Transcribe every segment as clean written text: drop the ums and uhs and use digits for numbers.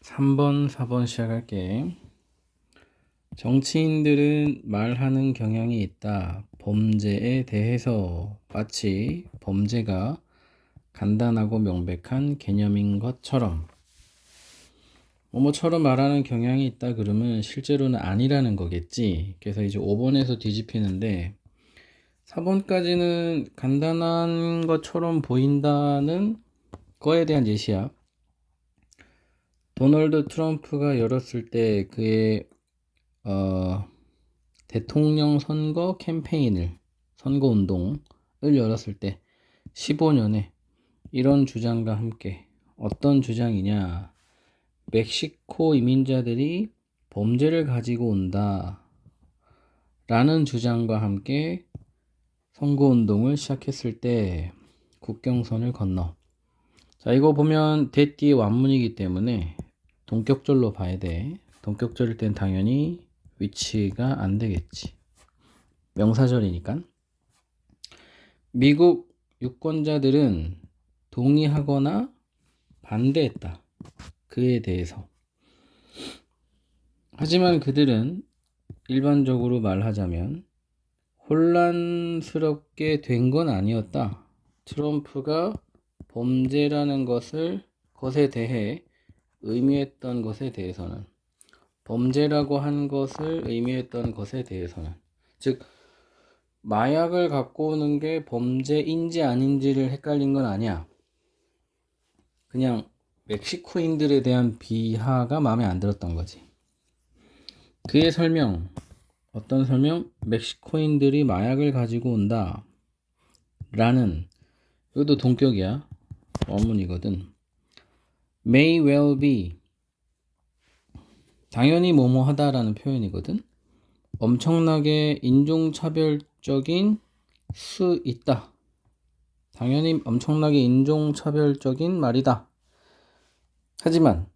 3번, 4번 시작할게. 정치인들은 말하는 경향이 있다. 범죄에 대해서 마치 범죄가 간단하고 명백한 개념인 것처럼 뭐뭐처럼 말하는 경향이 있다 그러면 실제로는 아니라는 거겠지. 그래서 이제 5번에서 뒤집히는데 4번까지는 간단한 것처럼 보인다는 거에 대한 예시야. 도널드 트럼프가 열었을 때 그의 대통령 선거 캠페인을, 선거 운동을 열었을 때 15년에 이런 주장과 함께 어떤 주장이냐, 멕시코 이민자들이 범죄를 가지고 온다 라는 주장과 함께 선거 운동을 시작했을 때 국경선을 건너. 자, 이거 보면 대띠의 완문이기 때문에 동격절로 봐야 돼. 동격절일 땐 당연히 위치가 안 되겠지. 명사절이니까. 미국 유권자들은 동의하거나 반대했다. 그에 대해서. 하지만 그들은 일반적으로 말하자면 혼란스럽게 된 건 아니었다. 트럼프가 범죄라는 것에 대해 의미했던 것에 대해서는, 범죄라고 한 것을 의미했던 것에 대해서는, 즉 마약을 갖고 오는 게 범죄인지 아닌지를 헷갈린 건 아니야. 그냥 멕시코인들에 대한 비하가 마음에 안 들었던 거지. 그의 설명, 어떤 설명? 멕시코인들이 마약을 가지고 온다 라는, 이것도 동격이야. 원문이거든. may well be, 당연히 뭐뭐하다 라는 표현이거든. 엄청나게 인종차별적인 수 있다. 당연히 엄청나게 인종차별적인 말이다. 하지만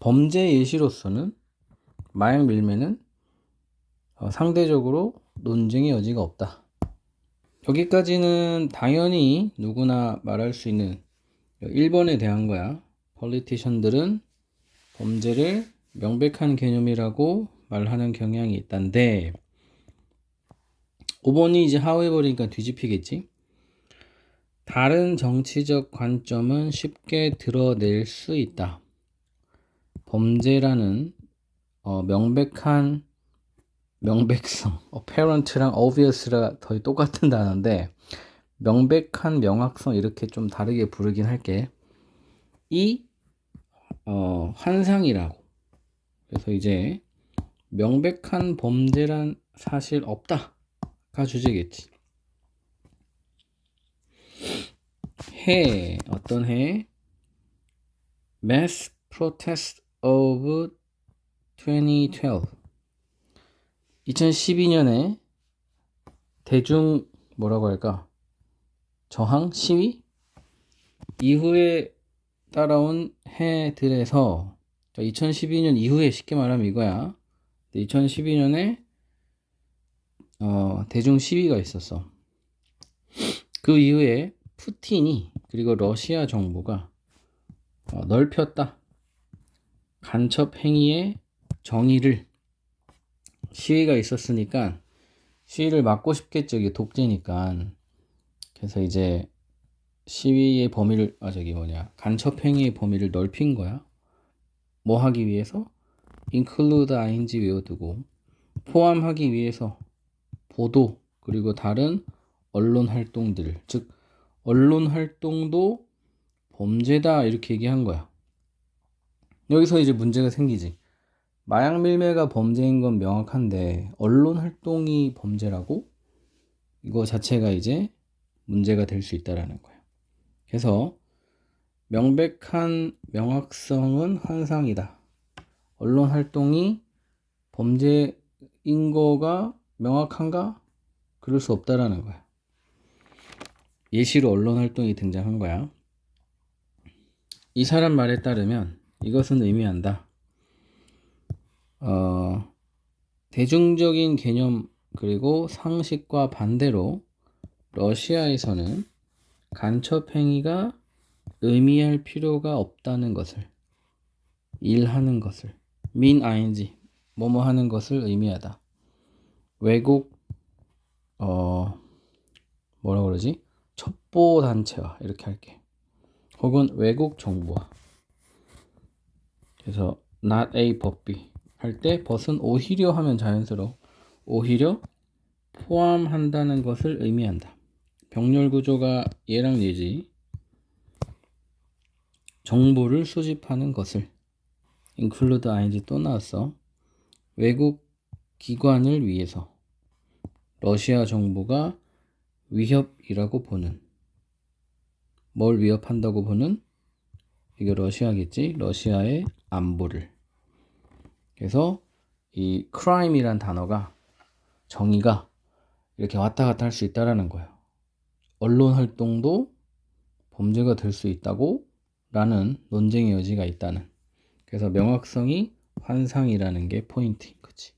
범죄 예시로서는 마약 밀매는 상대적으로 논쟁의 여지가 없다. 여기까지는 당연히 누구나 말할 수 있는 1번에 대한 거야. 폴리티션들은 범죄를 명백한 개념이라고 말하는 경향이 있단데, 5번이 이제 however니까 뒤집히겠지. 다른 정치적 관점은 쉽게 드러낼 수 있다. 범죄라는 명백성, apparent랑 obviously 거의 똑같은 단어인데 명백한, 명확성 이렇게 좀 다르게 부르긴 할게. 이 환상이라고. 그래서 이제 명백한 범죄란 사실 없다가 주제겠지. 어떤 해? Mass Protest of 2012. 2012년에 대중 뭐라고 할까? 저항? 시위? 이후에 따라온 해들에서 2012년 이후에 쉽게 말하면 이거야. 2012년에 대중 시위가 있었어. 그 이후에 푸틴이, 그리고 러시아 정부가 넓혔다. 간첩 행위의 정의를. 시위가 있었으니까 시위를 막고 싶겠죠. 이게 독재니까. 그래서 이제 시위의 범위를 간첩 행위의 범위를 넓힌 거야. 뭐 하기 위해서? include ing 외워두고, 포함하기 위해서 보도, 그리고 다른 언론 활동들, 즉 언론 활동도 범죄다 이렇게 얘기한 거야. 여기서 이제 문제가 생기지. 마약 밀매가 범죄인 건 명확한데 언론 활동이 범죄라고? 이거 자체가 이제 문제가 될 수 있다라는 거야. 그래서 명백한 명확성은 환상이다. 언론 활동이 범죄인 거가 명확한가? 그럴 수 없다라는 거야. 예시로 언론 활동이 등장한 거야. 이 사람 말에 따르면 이것은 의미한다. 대중적인 개념 그리고 상식과 반대로 러시아에서는 간첩 행위가 의미할 필요가 없다는 것을, 일하는 것을, mean ing, 뭐뭐 하는 것을 의미하다. 외국 뭐라 그러지? 첩보 단체와 이렇게 할게. 혹은 외국 정부와. 그래서 not a 법비 할 때 벗은 오히려 하면 자연스러워. 오히려 포함한다는 것을 의미한다. 병렬 구조가 얘랑 얘지. 정보를 수집하는 것을. include ing 또 나왔어. 외국 기관을 위해서 러시아 정부가 위협이라고 보는, 뭘 위협한다고 보는? 이게 러시아겠지? 러시아의 안보를. 그래서 이 crime이란 단어가, 정의가 이렇게 왔다 갔다 할 수 있다라는 거예요. 언론 활동도 범죄가 될 수 있다고 라는 논쟁의 여지가 있다는. 그래서 명확성이 환상이라는 게 포인트인 거지.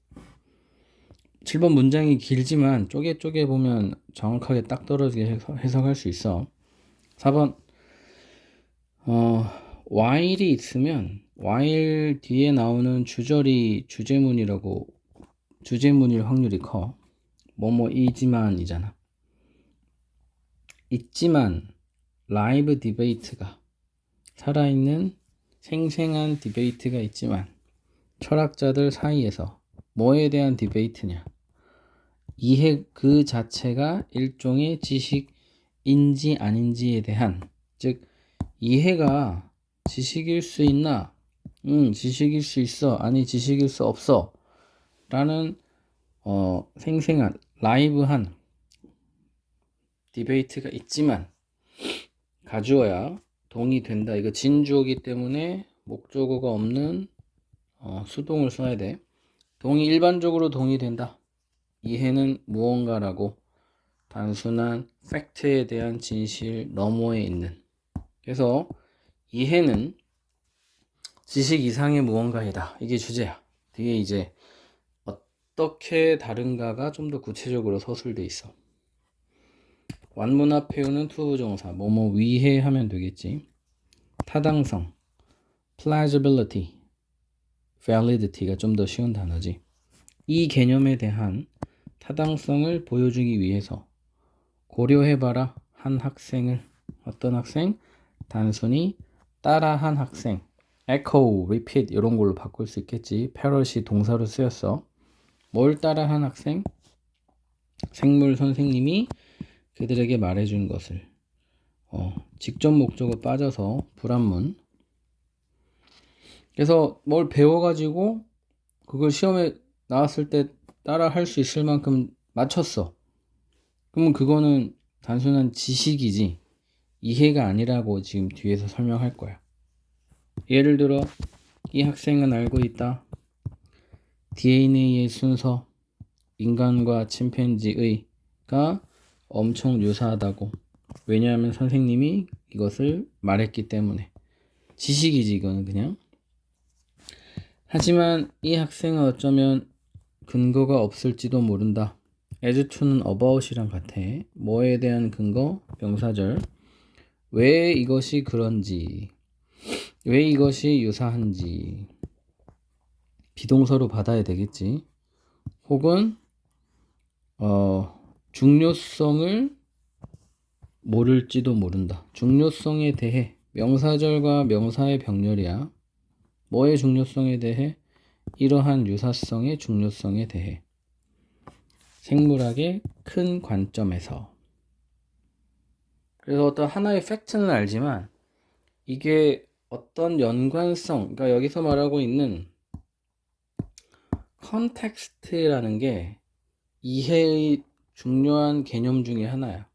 7번 문장이 길지만 쪼개 보면 정확하게 딱 떨어지게 해석할 수 있어. 4번 while이 있으면 while 뒤에 나오는 주절이 주제문일 확률이 커. 뭐뭐이지만이잖아. 있지만 라이브 디베이트가, 살아있는 생생한 디베이트가 있지만 철학자들 사이에서 뭐에 대한 디베이트냐? 이해 그 자체가 일종의 지식인지 아닌지에 대한, 즉 이해가 지식일 수 있나? 지식일 수 있어. 아니 지식일 수 없어. 라는 생생한 라이브한 디베이트가 있지만 가주어야 동의된다. 이거 진주어기 때문에 목적어가 없는 수동을 써야 돼. 일반적으로 동의된다. 이해는 무언가라고, 단순한 팩트에 대한 진실 너머에 있는. 그래서 이해는 지식 이상의 무언가이다. 이게 주제야. 뒤에 이제 어떻게 다른가가 좀 더 구체적으로 서술돼 있어. 완문 앞에오는 투부정사, 뭐뭐 위해 하면 되겠지. 타당성, plausibility, validity가 좀 더 쉬운 단어지. 이 개념에 대한 타당성을 보여주기 위해서 고려해봐라 한 학생을. 어떤 학생? 단순히 따라한 학생. echo, repeat 이런 걸로 바꿀 수 있겠지. parrot이 동사로 쓰였어. 뭘 따라한 학생? 생물 선생님이 그들에게 말해준 것을. 직접 목적어 빠져서 불합문. 그래서 뭘 배워가지고 그걸 시험에 나왔을 때 따라 할 수 있을 만큼 맞췄어. 그러면 그거는 단순한 지식이지 이해가 아니라고 지금 뒤에서 설명할 거야. 예를 들어 이 학생은 알고 있다. DNA의 순서, 인간과 침팬지의가 엄청 유사하다고. 왜냐하면 선생님이 이것을 말했기 때문에. 지식이지 이거는 그냥. 하지만 이 학생은 어쩌면 근거가 없을지도 모른다. as to는 about이랑 같아. 뭐에 대한 근거? 명사절. 왜 이것이 그런지, 왜 이것이 유사한지 비동사로 받아야 되겠지. 혹은 중요성을 모를지도 모른다. 중요성에 대해. 명사절과 명사의 병렬이야. 뭐의 중요성에 대해? 이러한 유사성의 중요성에 대해. 생물학의 큰 관점에서. 그래서 어떤 하나의 팩트는 알지만 이게 어떤 연관성, 그러니까 여기서 말하고 있는 컨텍스트라는 게 이해의 중요한 개념 중에 하나야.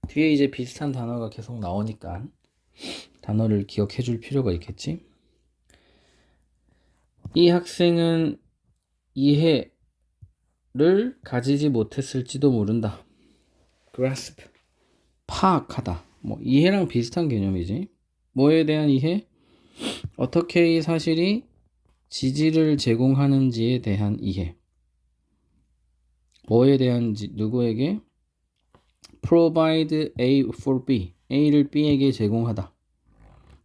뒤에 이제 비슷한 단어가 계속 나오니까 단어를 기억해 줄 필요가 있겠지. 이 학생은 이해를 가지지 못했을지도 모른다. grasp, 파악하다. 뭐 이해랑 비슷한 개념이지. 뭐에 대한 이해? 어떻게 이 사실이 지지를 제공하는지에 대한 이해. 뭐에 대한지, 누구에게? provide A for B. A를 B에게 제공하다.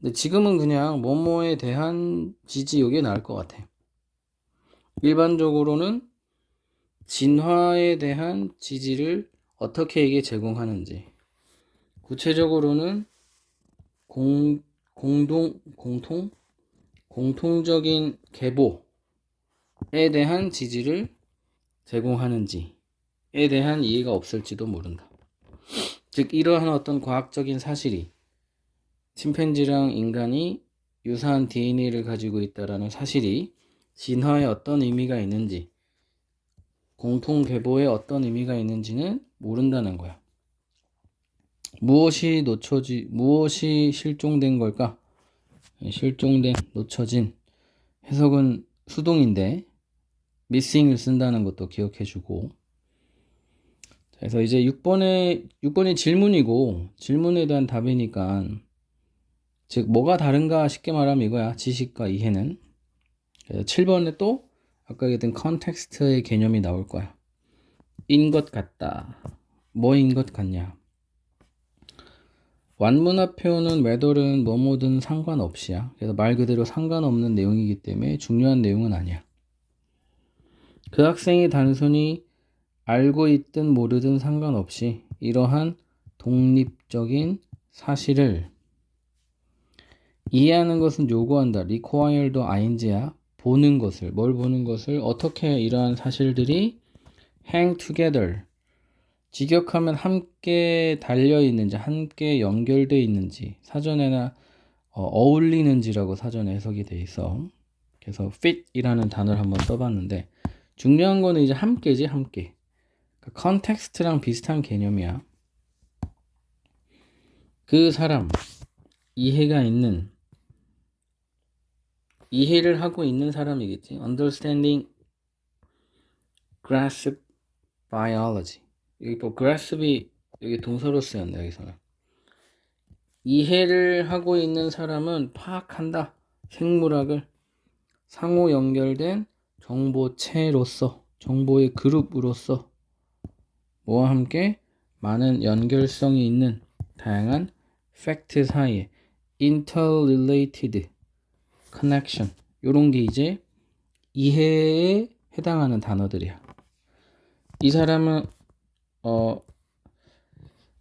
근데 지금은 그냥 뭐뭐에 대한 지지 이게 나을 것 같아. 일반적으로는 진화에 대한 지지를 어떻게 이게 제공하는지, 구체적으로는 공통적인 계보에 대한 지지를 제공하는지에 대한 이해가 없을지도 모른다. 즉 이러한 어떤 과학적인 사실이 침팬지랑 인간이 유사한 DNA를 가지고 있다라는 사실이 진화에 어떤 의미가 있는지, 공통계보에 어떤 의미가 있는지는 모른다는 거야. 무엇이 실종된 걸까? 실종된, 놓쳐진. 해석은 수동인데 missing을 쓴다는 것도 기억해주고. 그래서 이제 6번이 질문이고 질문에 대한 답이니까, 즉 뭐가 다른가 쉽게 말하면 이거야. 지식과 이해는. 그래서 7번에 또 아까 얘기했던 컨텍스트의 개념이 나올 거야. 인 것 같다. 뭐인 것 같냐. 완문화 표현은 whether는 뭐뭐든 상관없이야. 그래서 말 그대로 상관없는 내용이기 때문에 중요한 내용은 아니야. 그 학생이 단순히 알고 있든 모르든 상관없이 이러한 독립적인 사실을 이해하는 것은 요구한다. require도 ing야. 보는 것을, 뭘 보는 것을, 어떻게 이러한 사실들이 hang together, 직역하면 함께 달려있는지, 함께 연결되어 있는지, 사전에나 어울리는지라고 사전에 해석이 돼 있어. 그래서 fit이라는 단어를 한번 써봤는데, 중요한 거는 이제 함께지, 함께. 그러니까 컨텍스트랑 비슷한 개념이야. 그 사람, 이해를 하고 있는 사람이겠지. Understanding grasp biology. 여기 뭐 grasp이 여기 동사로 쓰였네. 여기서는 이해를 하고 있는 사람은 파악한다. 생물학을 상호 연결된 정보체로서, 정보의 그룹으로서 뭐와 함께 많은 연결성이 있는 다양한 팩트 사이에 interrelated connection, 요런 게 이제 이해에 해당하는 단어들이야. 이 사람은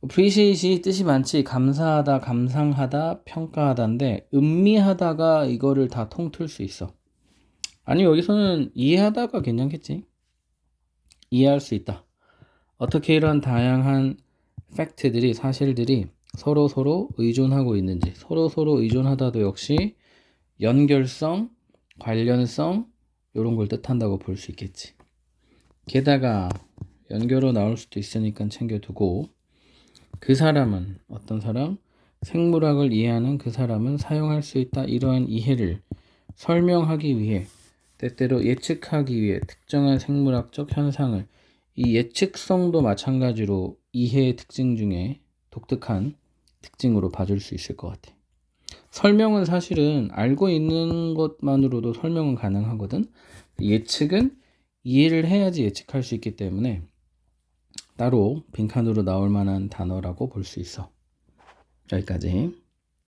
appreciate이 뜻이 많지. 감사하다, 감상하다, 평가하다인데 음미하다가 이거를 다 통틀 수 있어. 아니 여기서는 이해하다가 괜찮겠지. 이해할 수 있다. 어떻게 이런 다양한 팩트들이, 사실들이 서로 의존하고 있는지. 서로 의존하다도 역시 연결성, 관련성 이런 걸 뜻한다고 볼 수 있겠지. 게다가 연결어 나올 수도 있으니까 챙겨두고, 그 사람은 어떤 사람? 생물학을 이해하는 그 사람은 사용할 수 있다. 이러한 이해를 설명하기 위해, 때때로 예측하기 위해 특정한 생물학적 현상을, 이 예측성도 마찬가지로 이해의 특징 중에 독특한 특징으로 봐줄 수 있을 것 같아. 설명은 사실은 알고 있는 것만으로도 설명은 가능하거든. 예측은 이해를 해야지 예측할 수 있기 때문에 따로 빈칸으로 나올 만한 단어라고 볼 수 있어. 여기까지.